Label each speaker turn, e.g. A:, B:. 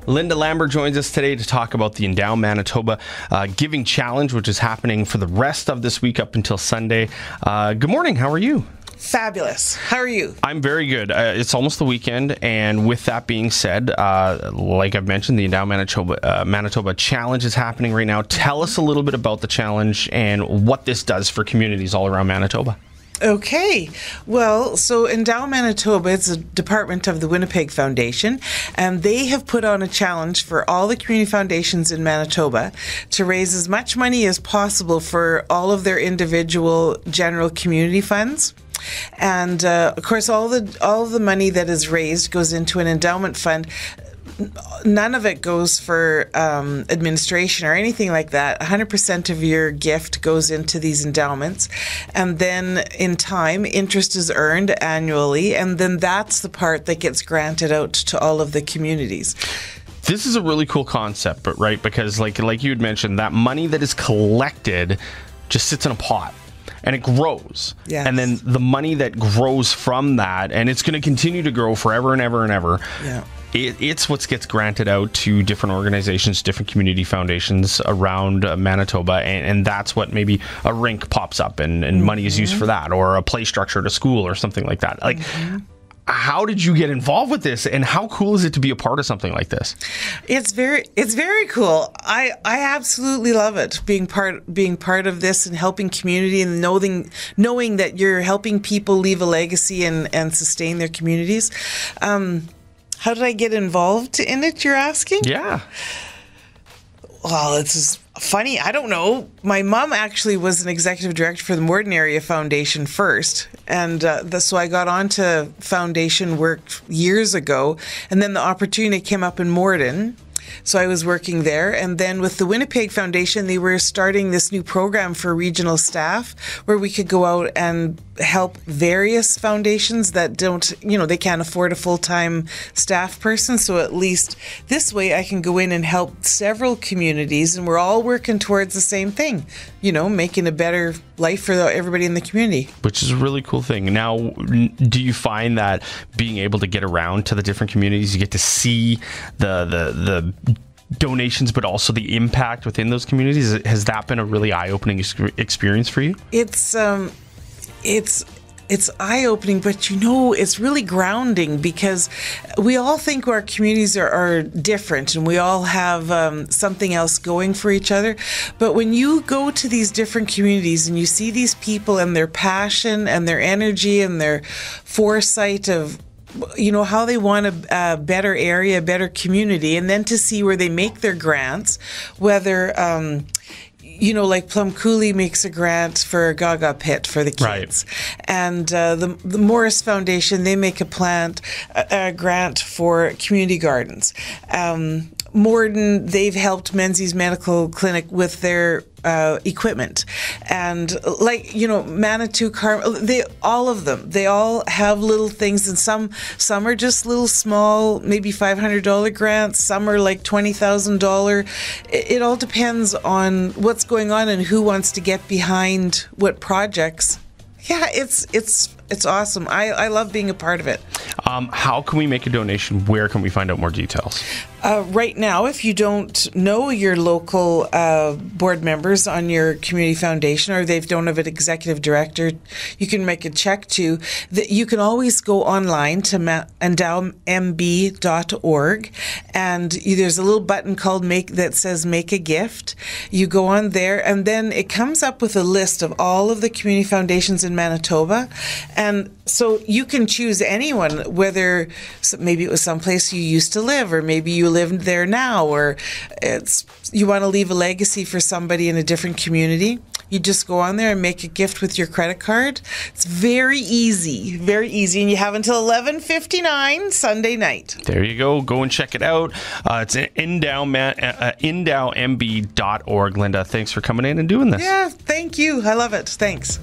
A: Lynda Lambert joins us today to talk about the Endow Manitoba Giving Challenge, which is happening for the rest of this week up until Sunday. Good morning. How are you?
B: Fabulous. How are you?
A: I'm very good. It's almost the weekend, and with that being said, like I've mentioned, the Endow Manitoba Challenge is happening right now. Tell us a little bit about the challenge and what this does for communities all around Manitoba.
B: Okay. Well, so Endow Manitoba, it's a department of the Winnipeg Foundation, and they have put on a challenge for all the community foundations in Manitoba to raise as much money as possible for all of their individual general community funds. And of course, all the money that is raised goes into an endowment fund. None of it goes for administration or anything like that. 100% of your gift goes into these endowments. And then in time, interest is earned annually. And then that's the part that gets granted out to all of the communities.
A: This is a really cool concept, but right? Because like you had mentioned, that money that is collected just sits in a pot. And it grows.
B: Yes.
A: And then the money that grows from that, and it's going to continue to grow forever and ever and ever.
B: Yeah.
A: It's what gets granted out to different organizations, different community foundations around Manitoba, and that's what maybe a rink pops up and money is used for that, or a play structure at a school or something like that. Like, how did you get involved with this, and how cool is it to be a part of something like this?
B: It's very cool. I absolutely love it, being part of this and helping community and knowing that you're helping people leave a legacy and sustain their communities. How did I get involved in it, you're asking?
A: Yeah.
B: Well, it's funny. I don't know. My mom actually was an executive director for the Morden Area Foundation first. And so I got onto foundation work years ago. And then the opportunity came up in Morden. So I was working there. And then with the Winnipeg Foundation, they were starting this new program for regional staff where we could go out and help various foundations that don't, they can't afford a full-time staff person. So at least this way I can go in and help several communities, and we're all working towards the same thing, making a better life for everybody in the community.
A: Which is a really cool thing. Now, do you find that being able to get around to the different communities, you get to see the donations, but also the impact within those communities? Has that been a really eye-opening experience for you?
B: It's eye-opening, but it's really grounding, because we all think our communities are different and we all have something else going for each other. But when you go to these different communities and you see these people and their passion and their energy and their foresight of how they want a better area, a better community, and then to see where they make their grants, whether like Plum Coulee makes a grant for a Gaga pit for the kids. Right. And the Morris Foundation, they make a grant for community gardens. Morden, they've helped Menzies Medical Clinic with their equipment. And Manitou, all of them, they all have little things, and some are just little small, maybe $500 grants, some are like $20,000. It all depends on what's going on and who wants to get behind what projects. Yeah, it's awesome. I love being a part of it.
A: How can we make a donation? Where can we find out more details?
B: Right now, if you don't know your local board members on your community foundation, or they don't have an executive director, you can make a check to. You can always go online to endowmb.org, and there's a little button called that says Make a Gift. You go on there, and then it comes up with a list of all of the community foundations in Manitoba. And so you can choose anyone, whether maybe it was someplace you used to live, or maybe you live there now, or you want to leave a legacy for somebody in a different community. You just go on there and make a gift with your credit card. It's very easy, and you have until 11:59 Sunday night.
A: There you go. Go and check it out. It's endowmb.org. Lynda, thanks for coming in and doing this.
B: Yeah, thank you. I love it. Thanks.